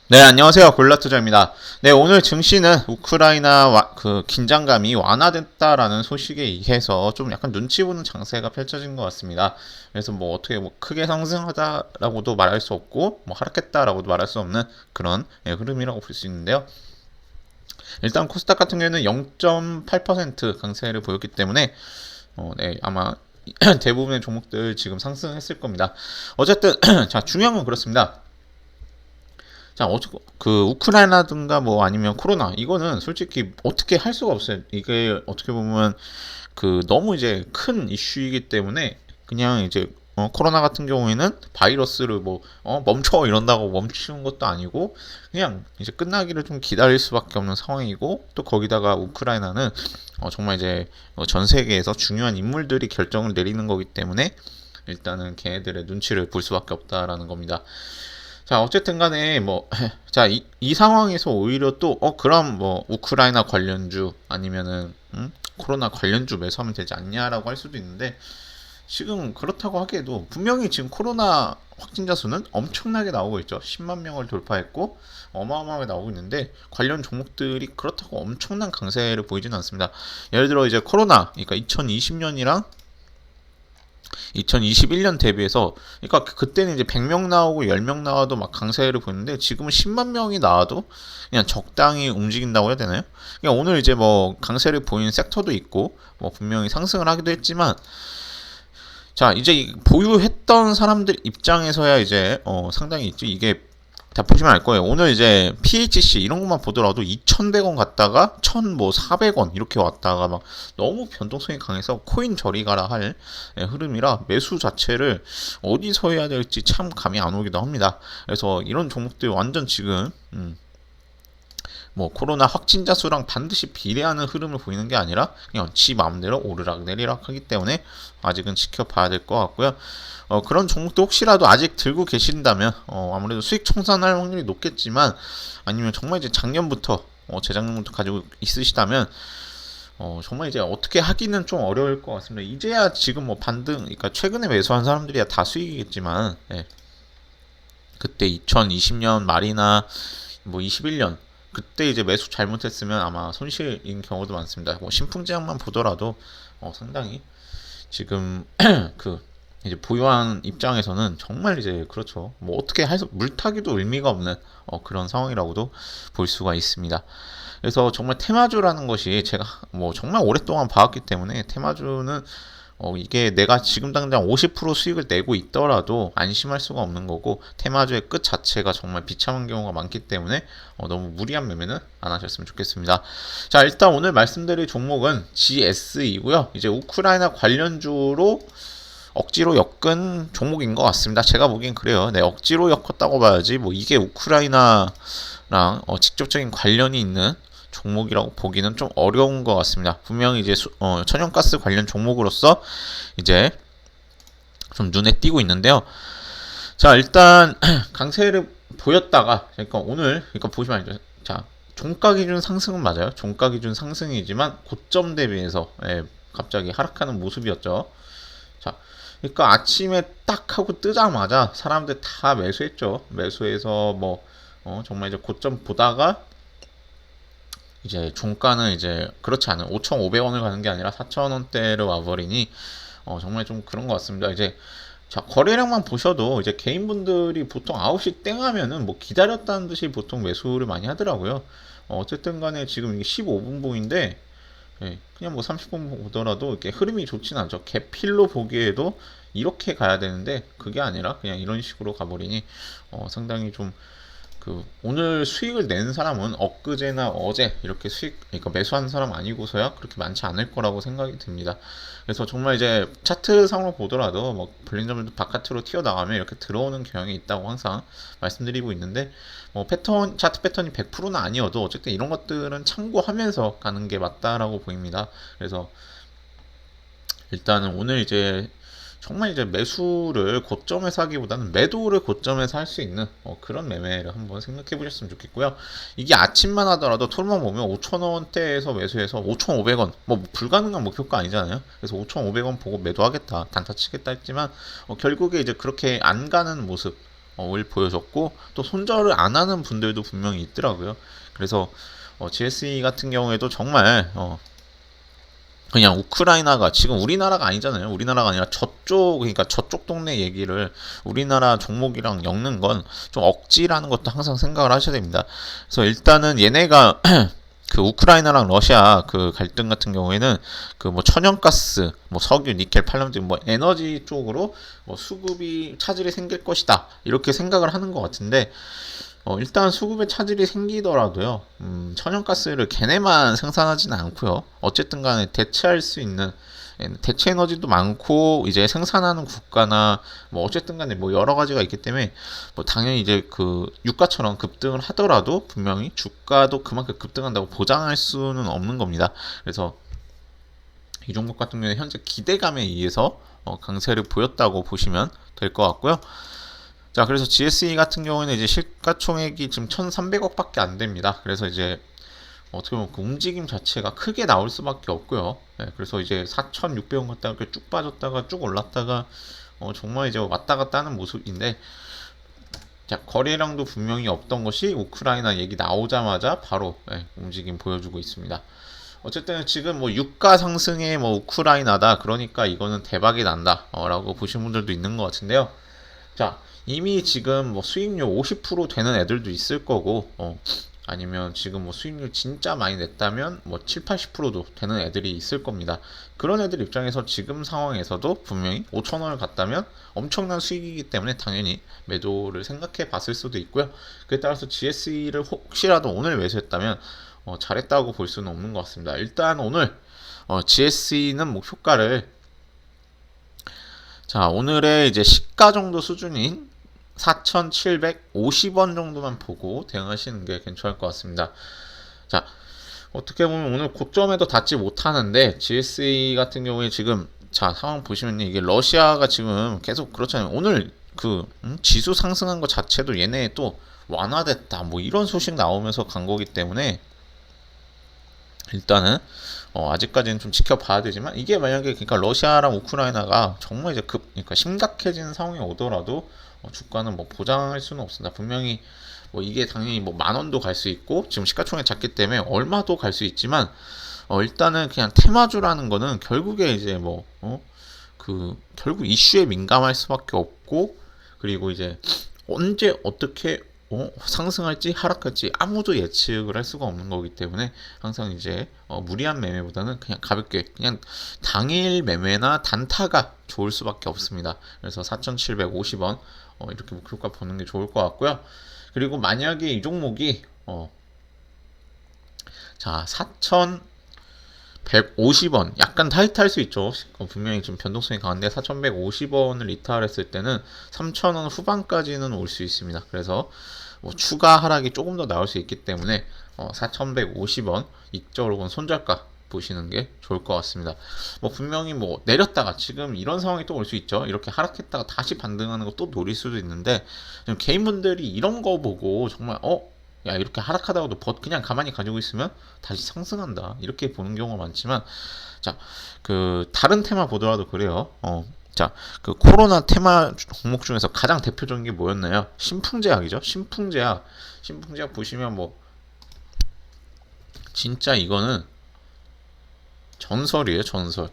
네, 안녕하세요. 골라투자입니다. 네, 오늘 증시는 우크라이나 그 긴장감이 완화됐다라는 소식에 의해서 좀 약간 눈치 보는 장세가 펼쳐진 것 같습니다. 그래서 뭐 어떻게 뭐 크게 상승하다라고도 말할 수 없고 뭐 하락했다라고도 말할 수 없는 그런 흐름이라고 볼 수 있는데요. 일단 코스닥 같은 경우에는 0.8% 강세를 보였기 때문에 네, 아마 대부분의 종목들 지금 상승했을 겁니다. 어쨌든 자, 중요한 건 그렇습니다. 자, 그 우크라이나든가 뭐 아니면 코로나 이거는 솔직히 어떻게 할 수가 없어요. 이게 어떻게 보면 그 너무 이제 큰 이슈이기 때문에 그냥 이제 코로나 같은 경우에는 바이러스를 뭐 멈춰 이런다고 멈추는 것도 아니고 그냥 이제 끝나기를 좀 기다릴 수밖에 없는 상황이고 또 거기다가 우크라이나는 정말 이제 전 세계에서 중요한 인물들이 결정을 내리는 거기 때문에 일단은 걔네들의 눈치를 볼 수밖에 없다라는 겁니다. 자, 어쨌든 간에 뭐, 자, 이 상황에서 오히려 또, 그럼 뭐, 우크라이나 관련주 아니면은, 코로나 관련주 매수하면 되지 않냐라고 할 수도 있는데, 지금 그렇다고 하기에도 분명히 지금 코로나 확진자 수는 엄청나게 나오고 있죠. 10만 명을 돌파했고, 어마어마하게 나오고 있는데, 관련 종목들이 그렇다고 엄청난 강세를 보이지는 않습니다. 예를 들어 이제 코로나, 그러니까 2020년이랑 2021년 대비해서 그러니까 그때는 이제 100명 나오고 10명 나와도 막 강세를 보였는데 지금은 10만 명이 나와도 그냥 적당히 움직인다고 해야 되나요? 그러니까 오늘 이제 뭐 강세를 보이는 섹터도 있고 뭐 분명히 상승을 하기도 했지만 자 이제 보유했던 사람들 입장에서야 이제 상당히 있지 이게 자, 보시면 알 거예요. 오늘 이제 PHC 이런 것만 보더라도 2,100원 갔다가 1,400원 이렇게 왔다가 막 너무 변동성이 강해서 코인 저리 가라 할 흐름이라 매수 자체를 어디서 해야 될지 참 감이 안 오기도 합니다. 그래서 이런 종목들 완전 지금 뭐 코로나 확진자 수랑 반드시 비례하는 흐름을 보이는 게 아니라 그냥 지 마음대로 오르락 내리락 하기 때문에 아직은 지켜봐야 될 것 같고요. 그런 종목도 혹시라도 아직 들고 계신다면 아무래도 수익 청산할 확률이 높겠지만 아니면 정말 이제 작년부터 재작년부터 가지고 있으시다면 정말 이제 어떻게 하기는 좀 어려울 것 같습니다. 이제야 지금 뭐 반등, 그러니까 최근에 매수한 사람들이야 다 수익이겠지만 그때 2020년 말이나 뭐 21년 그때 이제 매수 잘못했으면 아마 손실인 경우도 많습니다. 뭐 신풍제약만 보더라도 상당히 지금 그 이제 보유한 입장에서는 정말 이제 그렇죠. 뭐 어떻게 해서 물타기도 의미가 없는 그런 상황이라고도 볼 수가 있습니다. 그래서 정말 테마주라는 것이 제가 뭐 정말 오랫동안 봐왔기 때문에 테마주는 이게 내가 지금 당장 50% 수익을 내고 있더라도 안심할 수가 없는 거고 테마주의 끝 자체가 정말 비참한 경우가 많기 때문에 너무 무리한 매매는 안 하셨으면 좋겠습니다. 자, 일단 오늘 말씀드릴 종목은 GS이고요. 이제 우크라이나 관련주로 억지로 엮은 종목인 것 같습니다. 제가 보기엔 그래요. 네, 억지로 엮었다고 봐야지 뭐 이게 우크라이나랑 직접적인 관련이 있는 종목이라고 보기는 좀 어려운 것 같습니다. 분명히 이제 천연가스 관련 종목으로서 이제 좀 눈에 띄고 있는데요. 자, 일단 강세를 보였다가 그러니까 오늘 그러니까 보시면 알죠. 자, 종가 기준 상승은 맞아요. 종가 기준 상승이지만 고점 대비해서 갑자기 하락하는 모습이었죠. 자, 그러니까 아침에 딱 하고 뜨자마자 사람들 다 매수했죠. 매수해서 뭐 정말 이제 고점 보다가 이제 종가는 이제 그렇지 않은 5,500원을 가는 게 아니라 4,000원대로 와버리니 정말 좀 그런 것 같습니다. 이제 자, 거래량만 보셔도 이제 개인분들이 보통 9시 땡 하면은 뭐 기다렸다는 듯이 보통 매수를 많이 하더라고요. 어쨌든 간에 지금 이게 15분 봉인데 그냥 뭐 30분 보더라도 이렇게 흐름이 좋진 않죠. 개필로 보기에도 이렇게 가야 되는데 그게 아니라 그냥 이런 식으로 가버리니 상당히 좀 그 오늘 수익을 낸 사람은 엊그제나 어제 이렇게 그러니까 매수한 사람 아니고서야 그렇게 많지 않을 거라고 생각이 듭니다. 그래서 정말 이제 차트상으로 보더라도 뭐 볼린저밴드 바깥으로 튀어나가면 이렇게 들어오는 경향이 있다고 항상 말씀드리고 있는데 뭐 차트 패턴이 100%는 아니어도 어쨌든 이런 것들은 참고하면서 가는 게 맞다라고 보입니다. 그래서 일단은 오늘 이제 정말 이제 매수를 고점에서 하기보다는 매도를 고점에서 할 수 있는 그런 매매를 한번 생각해 보셨으면 좋겠고요. 이게 아침만 하더라도 톨만 보면 5,000원대에서 매수해서 5,500원 뭐 불가능한 목표가 아니잖아요. 그래서 5,500원 보고 매도하겠다 단타 치겠다 했지만 결국에 이제 그렇게 안 가는 모습 을 보여줬고 또 손절을 안 하는 분들도 분명히 있더라고요. 그래서 GSE 같은 경우에도 정말 그냥 우크라이나가 지금 우리나라가 아니잖아요. 우리나라가 아니라 저쪽, 그러니까 저쪽 동네 얘기를 우리나라 종목이랑 엮는 건 좀 억지라는 것도 항상 생각을 하셔야 됩니다. 그래서 일단은 얘네가 그 우크라이나랑 러시아 그 갈등 같은 경우에는 그 뭐 천연가스, 뭐 석유, 니켈, 팔람드 뭐 에너지 쪽으로 뭐 수급이 차질이 생길 것이다 이렇게 생각을 하는 것 같은데 일단 수급에 차질이 생기더라도요, 천연가스를 걔네만 생산하지는 않고요. 어쨌든 간에 대체할 수 있는 대체 에너지도 많고 이제 생산하는 국가나 뭐 어쨌든 간에 뭐 여러 가지가 있기 때문에 뭐 당연히 이제 그 유가처럼 급등을 하더라도 분명히 주가도 그만큼 급등한다고 보장할 수는 없는 겁니다. 그래서 이 종목 같은 경우에 현재 기대감에 의해서 강세를 보였다고 보시면 될 것 같고요. 자, 그래서 GSE 같은 경우에는 이제 시가총액이 지금 1,300억밖에 안 됩니다. 그래서 이제 어떻게 보면 그 움직임 자체가 크게 나올 수밖에 없고요. 네, 그래서 이제 4,600원 갔다가 이렇게 쭉 빠졌다가 쭉 올랐다가 정말 이제 왔다 갔다 하는 모습인데, 자, 거래량도 분명히 없던 것이 우크라이나 얘기 나오자마자 바로 움직임 보여주고 있습니다. 어쨌든 지금 뭐 유가 상승에 뭐 우크라이나다 그러니까 이거는 대박이 난다 라고 보신 분들도 있는 것 같은데요. 자, 이미 지금 뭐 수익률 50% 되는 애들도 있을 거고, 아니면 지금 뭐 수익률 진짜 많이 냈다면 뭐 7, 80%도 되는 애들이 있을 겁니다. 그런 애들 입장에서 지금 상황에서도 분명히 5,000원을 갔다면 엄청난 수익이기 때문에 당연히 매도를 생각해 봤을 수도 있고요. 그에 따라서 GSE를 혹시라도 오늘 매수했다면 잘했다고 볼 수는 없는 것 같습니다. 일단 오늘 GSE는 목표가를, 자, 오늘의 이제 시가 정도 수준인 4,750원 정도만 보고 대응하시는 게 괜찮을 것 같습니다. 자, 어떻게 보면 오늘 고점에도 닿지 못하는데 GSE 같은 경우에 지금 자 상황 보시면 이게 러시아가 지금 계속 그렇잖아요. 오늘 그 지수 상승한 것 자체도 얘네 또 완화됐다 뭐 이런 소식 나오면서 간 거기 때문에 일단은 아직까지는 좀 지켜봐야 되지만 이게 만약에 그러니까 러시아랑 우크라이나가 정말 이제 그러니까 심각해지는 상황이 오더라도 주가는 뭐 보장할 수는 없습니다. 분명히 뭐 이게 당연히 뭐 10,000원도 갈 수 있고 지금 시가총액 작기 때문에 얼마도 갈 수 있지만 일단은 그냥 테마주라는 거는 결국에 이제 뭐 그 결국 이슈에 민감할 수밖에 없고 그리고 이제 언제 어떻게 상승할지 하락할지 아무도 예측을 할 수가 없는 거기 때문에 항상 이제 무리한 매매보다는 그냥 가볍게 그냥 당일 매매나 단타가 좋을 수밖에 없습니다. 그래서 4,750원 이렇게 목표가 보는 게 좋을 것 같고요. 그리고 만약에 이 종목이 자 4,150원 약간 타이트할 수 있죠. 분명히 좀 변동성이 강한데 4,150원을 이탈했을 때는 3,000원 후반까지는 올 수 있습니다. 그래서 뭐 추가 하락이 조금 더 나올 수 있기 때문에 4,150원 이쪽으로 본 손절가 보시는 게 좋을 것 같습니다. 뭐 분명히 뭐 내렸다가 지금 이런 상황이 또 올 수 있죠. 이렇게 하락했다가 다시 반등하는 거 또 노릴 수도 있는데 개인분들이 이런 거 보고 정말 야 이렇게 하락하다가도 그냥 가만히 가지고 있으면 다시 상승한다 이렇게 보는 경우가 많지만 자 그 다른 테마 보더라도 그래요. 자, 그 코로나 테마 종목 중에서 가장 대표적인 게 뭐였나요? 신풍제약이죠. 신풍제약 보시면 뭐 진짜 이거는 전설이에요, 전설.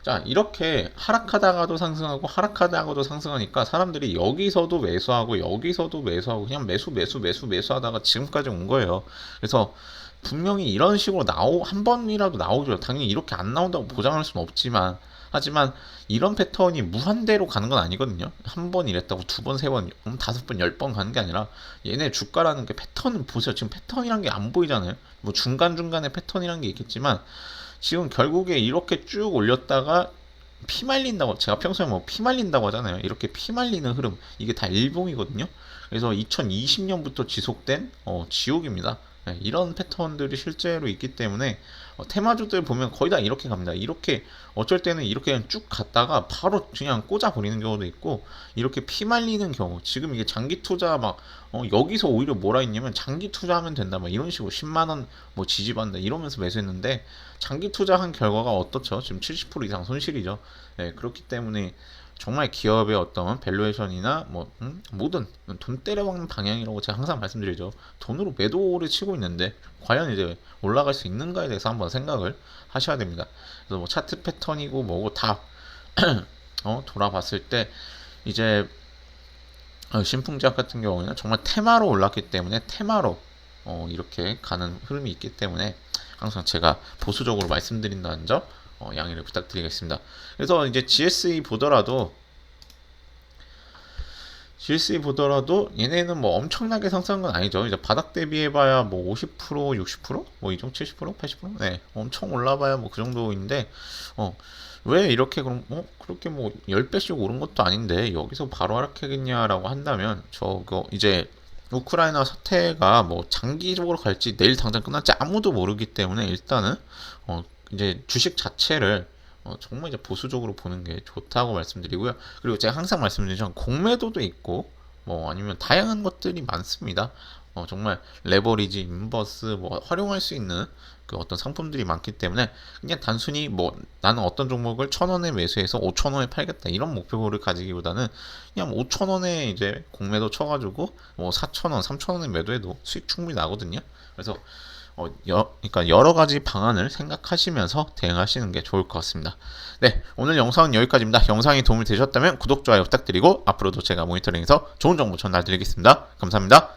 자, 이렇게 하락하다가도 상승하고 하락하다가도 상승하니까 사람들이 여기서도 매수하고 여기서도 매수하고 그냥 매수하다가 지금까지 온 거예요. 그래서 분명히 이런 식으로 한 번이라도 나오죠. 당연히 이렇게 안 나온다고 보장할 수는 없지만 하지만 이런 패턴이 무한대로 가는 건 아니거든요. 한 번 이랬다고 두 번, 세 번, 5번, 10번 가는 게 아니라 얘네 주가라는 게 패턴을 보세요. 지금 패턴이란 게 안 보이잖아요. 뭐 중간중간에 패턴이란 게 있겠지만 지금 결국에 이렇게 쭉 올렸다가 피말린다고 제가 평소에 뭐 피말린다고 하잖아요. 이렇게 피말리는 흐름 이게 다 일봉이거든요. 그래서 2020년부터 지속된 지옥입니다. 네, 이런 패턴들이 실제로 있기 때문에 테마주들 보면 거의 다 이렇게 갑니다. 이렇게 어쩔 때는 이렇게 쭉 갔다가 바로 그냥 꽂아 버리는 경우도 있고 이렇게 피말리는 경우 지금 이게 장기 투자 막 여기서 오히려 뭐라 했냐면 장기 투자하면 된다 막 이런 식으로 10만 원 뭐 지지받는다 이러면서 매수했는데 장기 투자한 결과가 어떻죠? 지금 70% 이상 손실이죠. 네, 그렇기 때문에 정말 기업의 어떤 밸류에이션이나 뭐 모든 돈 때려박는 방향이라고 제가 항상 말씀드리죠. 돈으로 매도를 치고 있는데 과연 이제 올라갈 수 있는가에 대해서 한번 생각을 하셔야 됩니다. 그래서 뭐 차트 패턴이고 뭐고 다 돌아봤을 때 이제 신풍제약 같은 경우에는 정말 테마로 올랐기 때문에 테마로 이렇게 가는 흐름이 있기 때문에 항상 제가 보수적으로 말씀드린다는 점 양해를 부탁드리겠습니다. 그래서 이제 GSE 보더라도 얘네는 뭐 엄청나게 상승한 건 아니죠. 이제 바닥 대비해봐야 뭐 50%, 60%, 뭐 이 정도 70%, 80%, 네, 엄청 올라봐야 뭐 그 정도인데 왜 이렇게 그럼 그렇게 뭐 10배씩 오른 것도 아닌데 여기서 바로 하락하겠냐라고 한다면 저거 이제 우크라이나 사태가 뭐 장기적으로 갈지 내일 당장 끝날지 아무도 모르기 때문에 일단은 이제 주식 자체를 정말 이제 보수적으로 보는 게 좋다고 말씀드리고요. 그리고 제가 항상 말씀드리지만 공매도도 있고 뭐 아니면 다양한 것들이 많습니다. 정말 레버리지, 인버스 뭐 활용할 수 있는 그 어떤 상품들이 많기 때문에 그냥 단순히 뭐 나는 어떤 종목을 1,000원에 매수해서 5,000원에 팔겠다 이런 목표를 가지기보다는 그냥 5,000원에 이제 공매도 쳐가지고 뭐 4,000원, 3,000원에 매도해도 수익 충분히 나거든요. 그래서 그러니까 여러 가지 방안을 생각하시면서 대응하시는 게 좋을 것 같습니다. 네, 오늘 영상은 여기까지입니다. 영상이 도움이 되셨다면 구독, 좋아요 부탁드리고 앞으로도 제가 모니터링에서 좋은 정보 전달드리겠습니다. 감사합니다.